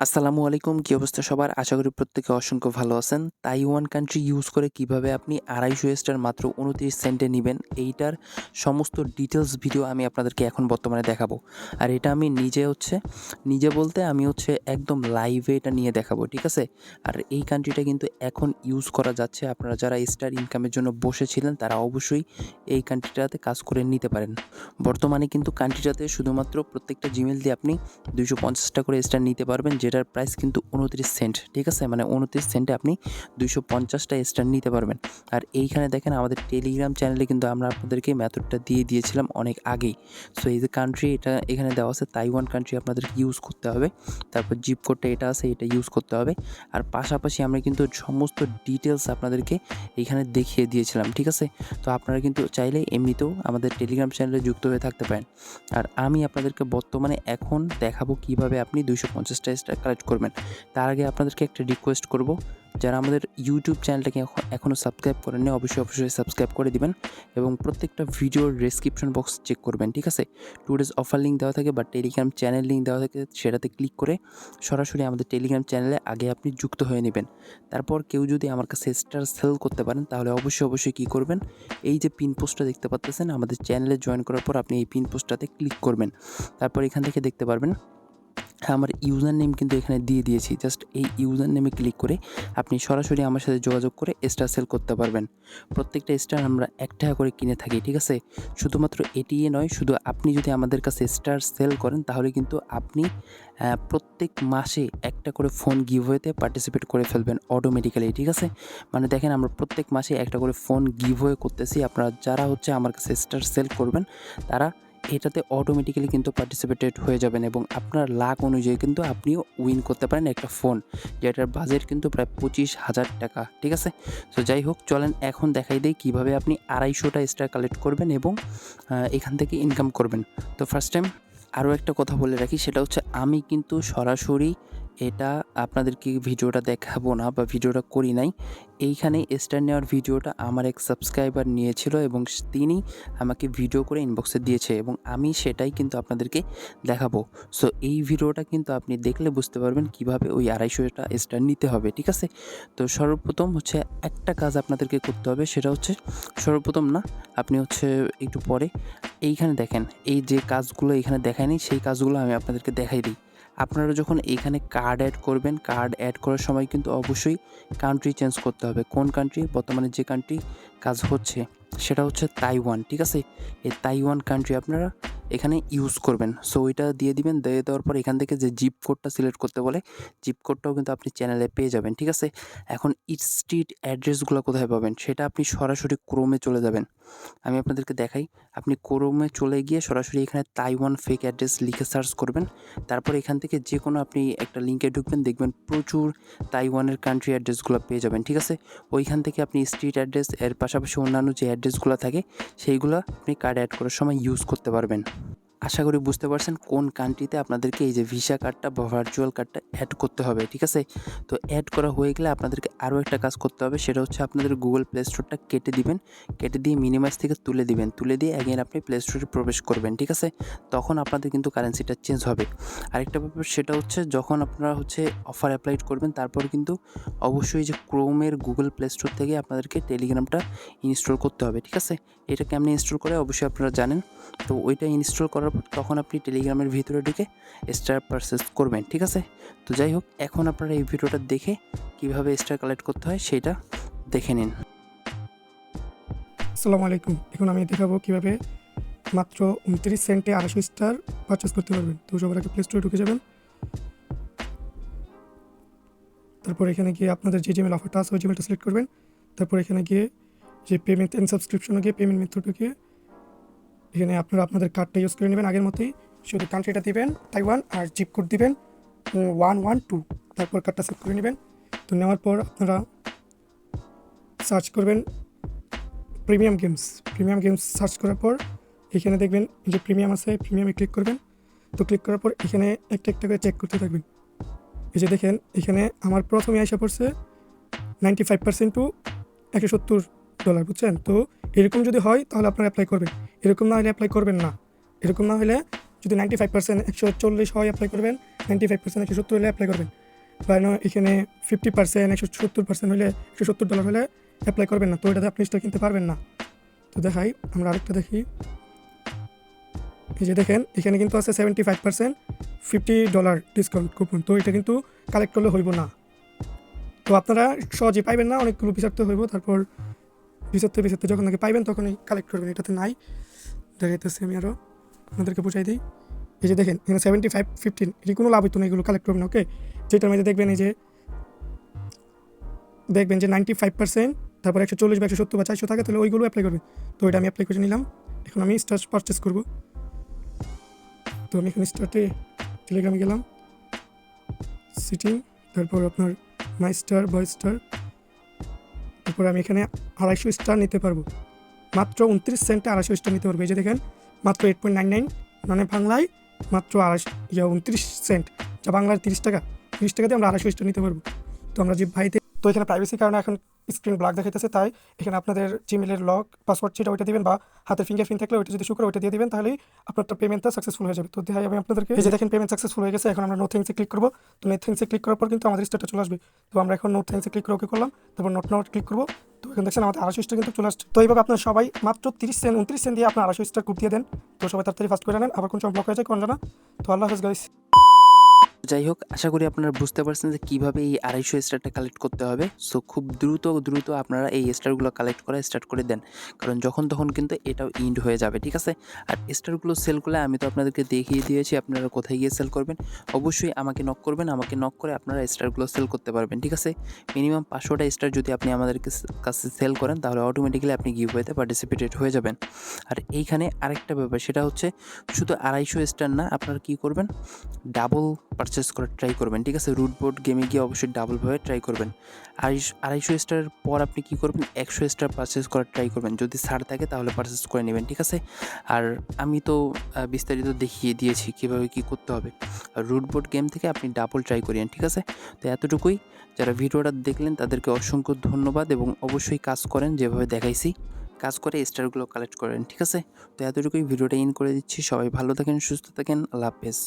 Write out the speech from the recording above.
আসসালামু আলাইকুম, কি অবস্থা সবার? আশা করি প্রত্যেকে অসংখ্য ভালো আছেন। তাইওয়ান কান্ট্রি ইউজ করে কিভাবে আপনি ২৫০ স্টার মাত্র ২৯ সেন্টে নিবেন, এইটার সমস্ত ডিটেইলস ভিডিও আমি আপনাদেরকে এখন বর্তমানে দেখাবো। আর এটা আমি নিজে বলতে আমি একদম লাইভে এটা নিয়ে দেখাবো, ঠিক আছে? আর এই কান্ট্রিটা কিন্তু এখন ইউজ করা যাচ্ছে। আপনারা যারা স্টার ইনকামের জন্য বসেছিলেন তারা অবশ্যই এই কান্ট্রিটাতে কাজ করে নিতে পারেন। বর্তমানে কিন্তু কান্ট্রিটাতে শুধুমাত্র প্রত্যেকটা জিমেইল দিয়ে আপনি ২৫০ টা করে স্টার নিতে পারবেন, যেটার প্রাইস কিন্তু ২৯ সেন্ট, ঠিক আছে? মানে ২৯ সেন্টে আপনি ২৫০ টা স্টার নিতে পারবেন। আর এইখানে দেখেন আমাদের টেলিগ্রাম চ্যানেলে কিন্তু আমরা আপনাদেরকে মেথডটা দিয়ে দিয়েছিলাম অনেক আগেই। সো এই যে কান্ট্রি, এটা এখানে দেওয়া আছে তাইওয়ান কান্ট্রি আপনাদেরকে ইউজ করতে হবে। তারপর জিপ কোডটা এটা আছে, এটা ইউজ করতে হবে। আর পাশাপাশি আমরা কিন্তু সমস্ত ডিটেইলস আপনাদেরকে এইখানে দেখিয়ে দিয়েছিলাম, ঠিক আছে? তো আপনারা কিন্তু চাইলে এমনিতেও আমাদের টেলিগ্রাম চ্যানেলে যুক্ত হয়ে থাকতে পারেন। আর আমি আপনাদেরকে বর্তমানে এখন দেখাবো কিভাবে আপনি ২৫০ টা স্টার কালেক্ট করবেন। তার আগে আপনাদেরকে একটা রিকোয়েস্ট করব, যারা আমাদের ইউটিউব চ্যানেলটাকে এখনও সাবস্ক্রাইব করেননি অবশ্যই সাবস্ক্রাইব করে দিবেন এবং প্রত্যেকটা ভিডিওর ডেসক্রিপশন বক্স চেক করবেন, ঠিক আছে? টুডেজ অফার লিঙ্ক দেওয়া থাকে বা টেলিগ্রাম চ্যানেল লিঙ্ক দেওয়া থাকে, সেটাতে ক্লিক করে সরাসরি আমাদের টেলিগ্রাম চ্যানেলে আগে আপনি যুক্ত হয়ে নেবেন। তারপর কেউ যদি আমার কাছে স্টার সেল করতে পারেন তাহলে অবশ্যই কী করবেন, এই যে পিন পোস্টটা দেখতে পাচ্ছেন আমাদের চ্যানেলে জয়েন করার পর আপনি এই পিন পোস্টটাতে ক্লিক করবেন। তারপর এখান থেকে দেখতে পারবেন আমার ইউজার নেম কিন্তু এখানে দিয়ে দিয়েছি। জাস্ট এই ইউজার নেমে ক্লিক করে আপনি সরাসরি আমার সাথে যোগাযোগ করে স্টার সেল করতে পারবেন। প্রত্যেকটা স্টার আমরা ৳১ করে কিনে থাকি, ঠিক আছে? শুধুমাত্র এটিই নয়, শুধু আপনি যদি আমাদের কাছে স্টার সেল করেন তাহলে কিন্তু আপনি প্রত্যেক মাসে একটা করে ফোন গিভওয়েতে পার্টিসিপেট করে ফেলবেন অটোমেটিক্যালি, ঠিক আছে? মানে দেখেন আমরা প্রত্যেক মাসে একটা করে ফোন গিভওয়ে করতেছি। আপনারা যারা আমার কাছে স্টার সেল করবেন তারা এটাতে অটোমেটিক্যালি কিন্তু পার্টিসিপেটেড হয়ে যাবেন এবং আপনার লাক অনুযায়ী কিন্তু আপনিও উইন করতে পারেন একটা ফোন, যেটার বাজেট কিন্তু প্রায় ৳২৫,০০০, ঠিক আছে? তো যাই হোক, চলেন এখন দেখাই দেই কীভাবে আপনি ২৫০ টা স্টার কালেক্ট করবেন এবং এখান থেকে ইনকাম করবেন। তো ফার্স্ট টাইম আরও একটা কথা বলে রাখি, সেটা আমি কিন্তু সরাসরি এটা আপনাদেরকে ভিডিওটা দেখাবো না বা ভিডিওটা করি নাই। এইখানে স্টার নেওয়ার ভিডিওটা আমার এক সাবস্ক্রাইবার নিয়েছিল এবং তিনি আমাকে ভিডিও করে ইনবক্সে দিয়েছে এবং আমি সেটাই কিন্তু আপনাদেরকে দেখাবো। সো এই ভিডিওটা কিন্তু আপনি দেখলে বুঝতে পারবেন কিভাবে ওই ২৫০ টা স্টার নিতে হবে, ঠিক আছে? তো সর্বপ্রথম একটা কাজ আপনাদেরকে করতে হবে, সেটা সর্বপ্রথম না, আপনি একটু পরে এইখানে দেখেন, এই যে কাজগুলো এখানে দেখায়নি সেই কাজগুলো আমি আপনাদেরকে দেখাই দিই। আপনারা যখন এইখানে কার্ড অ্যাড করবেন, কার্ড অ্যাড করার সময় কিন্তু অবশ্যই কান্ট্রি চেঞ্জ করতে হবে। কোন কান্ট্রি? বর্তমানে যে কান্ট্রি কাজ হচ্ছে সেটা তাইওয়ান, ঠিক আছে? এই তাইওয়ান কান্ট্রি আপনারা এখানে ইউজ করবেন। সো ওইটা দিয়ে দিবেন। দিয়ে দেওয়ার পর এখান থেকে যে জিপ কোডটা সিলেক্ট করতে বলে, জিপ কোডটাও কিন্তু আপনি চ্যানেলে পেয়ে যাবেন, ঠিক আছে? এখন স্ট্রিট অ্যাড্রেসগুলো কোথায় পাবেন সেটা আপনি সরাসরি ক্রোমে চলে যাবেন। আমি আপনাদেরকে দেখাই। আপনি ক্রোমে চলে গিয়ে সরাসরি এখানে তাইওয়ান ফেক অ্যাড্রেস লিখে সার্চ করবেন। তারপর এখান থেকে যেকোনো আপনি একটা লিঙ্কে ঢুকবেন, দেখবেন প্রচুর তাইওয়ানের কান্ট্রি অ্যাড্রেসগুলো পেয়ে যাবেন, ঠিক আছে? ওইখান থেকে আপনি স্ট্রিট অ্যাড্রেস এর পাশাপাশি অন্যান্য যে অ্যাড্রেসগুলো থাকে সেইগুলো আপনি কার্ড অ্যাড করার সময় ইউজ করতে পারবেন। আশা করি বুঝতে পারছেন কোন কান্ট্রিতে আপনাদেরকে এই যে ভিসা কার্ডটা বা ভার্চুয়াল কার্ডটা অ্যাড করতে হবে, ঠিক আছে? তো অ্যাড করা হয়ে গেলে আপনাদেরকে আরও একটা কাজ করতে হবে, সেটা আপনাদের গুগল প্লে স্টোরটা কেটে দিবেন। কেটে দিয়ে মিনিমাইজ থেকে তুলে দিবেন। তুলে দিয়ে অ্যাগেন আপনি প্লে স্টোরে প্রবেশ করবেন, ঠিক আছে? তখন আপনাদের কিন্তু কারেন্সিটা চেঞ্জ হবে। আরেকটা ব্যাপার, সেটা যখন আপনারা অফার অ্যাপ্লাই করবেন তারপর কিন্তু অবশ্যই যে ক্রোমের গুগল প্লে স্টোর থেকে আপনাদেরকে টেলিগ্রামটা ইনস্টল করতে হবে, ঠিক আছে? এটা কেমনে ইনস্টল করে অবশ্যই আপনারা জানেন। তো ওইটা ইনস্টল করার পর তখন আপনি টেলিগ্রামের ভিতরে ঢুকে স্টার পারচেজ করবেন, ঠিক আছে? তো যাই হোক, এখন আপনারা এই ভিডিওটা দেখে কিভাবে স্টার কালেক্ট করতে হয় সেটা দেখে নিন। আসসালামু আলাইকুম। এখন আমি দেখাবো কীভাবে মাত্র ২৯ সেন্টে ২৫০ স্টার পারচেস করতে পারবেন। তো সবার আগে প্লে স্টোরে ঢুকে যাবেন। তারপর এখানে গিয়ে আপনাদের যে জিমেল অফারটা আছে ওই জিমেলটা সিলেক্ট করবেন। তারপর এখানে গিয়ে যে পেমেন্ট অ্যান্ড সাবস্ক্রিপশনে গিয়ে পেমেন্ট মেথডে গিয়ে এখানে আপনারা আপনাদের কার্ডটা ইউজ করে নেবেন আগের মতোই। শুধু কান্ট্রিটা দিবেন তাইওয়ান আর জিপ কোড দিবেন 112। তারপর কার্ডটা সেভ করে নেবেন। তো নেওয়ার পর আপনারা সার্চ করবেন প্রিমিয়াম গেমস সার্চ করার পর এখানে দেখবেন যে প্রিমিয়াম আছে, প্রিমিয়ামে ক্লিক করবেন। তো ক্লিক করার পর এখানে একটা করে চেক করতে থাকবেন। এই যে দেখেন এখানে আমার প্রথমে আইসা পড়ছে 95% টু $170, বুঝছেন? তো এরকম যদি হয় তাহলে আপনারা অ্যাপ্লাই করবেন। এরকম না হলে অ্যাপ্লাই করবেন না। এরকম না হলে যদি 95% 140 হয় অ্যাপ্লাই করবেন, 95% 170 হলে অ্যাপ্লাই করবেন, বা এখানে 50% 170% হলে $170 হলে অ্যাপ্লাই করবেন না, তো ওইটাতে আপনি স্টার কিনতে পারবেন না। তো দেখাই, আমরা আরেকটা দেখি। এই যে দেখেন এখানে কিন্তু আছে 75% $50 ডিসকাউন্ট কুপন, তো এটা কিন্তু কালেক্ট করলে হইব না। তো আপনারা সহজে পাইবেন না, অনেকগুলো বিচারতে হইব, তারপর বিচারতে যখন নাকি পাইবেন তখনই কালেক্ট করবেন। এটাতে নাই, দেখাইতেছি আমি আরও আপনাদেরকে বুঝাই দিই। এই যে দেখেন এখানে 75-15 এটি কোনো লাভ হইতো না, এগুলো কালেক্ট করবেন। ওকে, যেটার মধ্যে দেখবেন এই যে 95%, তারপর 140 বা 170 বা 400 থাকে, তাহলে ওইগুলো অ্যাপ্লাই করবেন। তো এটা আমি অ্যাপ্লাই করে নিলাম। এখন আমি স্টার পারচেস করব। তো আমি এখানে স্টার্টে টেলিগ্রামে গেলাম, সিটিং, তারপর আপনার মাই স্টার, বয় স্টার, তারপর আমি এখানে 250 স্টার নিতে পারবো, মাত্র 29 সেন্টে 250 স্টার নিতে পারবো। এই যে দেখেন মাত্র 8.99, মানে বাংলায় মাত্র 29 সেন্ট, যা বাংলার 30 টাকা। 30 টাকা দিয়ে আমরা 250 স্টার নিতে পারবো। তো আমরা যে ভাইতে, তো এখানে প্রাইভেসির কারণে এখন স্ক্রিন ব্ল্যাক দেখাইতেছে, তাই এখানে আপনাদের জিমেলের লক পাসওয়ার্ড যেটা ওইটা দিবেন, বা হাতের ফিঙ্গারপ্রিন্ট থাকলে ওইটা যদি শো করে ওইটা দিয়ে দিবেন, তাহলেই আপনার পেমেন্টটা সাকসেসফুল হয়ে যাবে। তো দেখাই আমি আপনাদেরকে, এই যে দেখেন পেমেন্ট সাকসেসফুল হয়ে গেছে। এখন আমরা নো থ্যাঙ্কসে ক্লিক করবো। তো নো থ্যাঙ্কসে ক্লিক করার পর কিন্তু আমাদের স্টারটা চলে আসবে। তো আমরা এখন নো থ্যাঙ্কসে ক্লিক করে ওকে করলাম, তারপর নট নাও ক্লিক করবো। তো এখন দেখছেন আমাদের 250 স্টার কিন্তু চলে আসছে। তো এইভাবে আপনার সবাই মাত্র 30 সেন্ট 29 সেন্ট দিয়ে আপনার 250 স্টার গ্রুপ দিয়ে দেন। তো সবাই তাড়াতাড়ি ফাস্ট করে নেন, আবার কোন সময় ব্লক হয়ে যায় কোন জানা। তো আল্লাহ হাফেজ গাইস। যাই হোক, আশা করি আপনারা বুঝতে পারছেন যে কীভাবে এই 250 স্টারটা কালেক্ট করতে হবে। সো খুব দ্রুত আপনারা এই স্টারগুলো কালেক্ট করা স্টার্ট করে দেন, কারণ যখন তখন কিন্তু এটাও ইন্ড হয়ে যাবে, ঠিক আছে। আর স্টারগুলো সেল করলে আমি তো আপনাদেরকে দেখিয়ে দিয়েছি আপনারা কোথায় গিয়ে সেল করবেন। অবশ্যই আমাকে নক করবেন, আমাকে নক করে আপনারা স্টারগুলো সেল করতে পারবেন, ঠিক আছে। মিনিমাম 500টা স্টার যদি আপনি আমাদের কাছে সেল করেন, তাহলে অটোমেটিক্যালি আপনি গিভওয়েতে পার্টিসিপেটেড হয়ে যাবেন। আর এইখানে আরেকটা ব্যাপার, সেটা হচ্ছে শুধু 250 স্টার না, আপনারা কী করবেন, ডাবল পারচেস করার ট্রাই করবেন, ঠিক আছে। রুটবোর্ড গেমে গিয়ে অবশ্যই ডাবলভাবে ট্রাই করবেন। 250 স্টারের পর আপনি কী করবেন, 100 স্টার পারচেস করার ট্রাই করবেন, যদি ছাড় থাকে তাহলে পারচেস করে নেবেন, ঠিক আছে। আর আমি তো বিস্তারিত দেখিয়ে দিয়েছি কীভাবে কী করতে হবে। রুটবোর্ড গেম থেকে আপনি ডাবল ট্রাই করিয়েন, ঠিক আছে। তো এতটুকুই, যারা ভিডিওটা দেখলেন তাদেরকে অসংখ্য ধন্যবাদ, এবং অবশ্যই কাজ করেন যেভাবে দেখাইছি, কাজ করে স্টারগুলো কালেক্ট করেন, ঠিক আছে। তো এতটুকুই, ভিডিওটা ইন করে দিচ্ছি। সবাই ভালো থাকেন, সুস্থ থাকেন, আল্লাহ হাফেজ।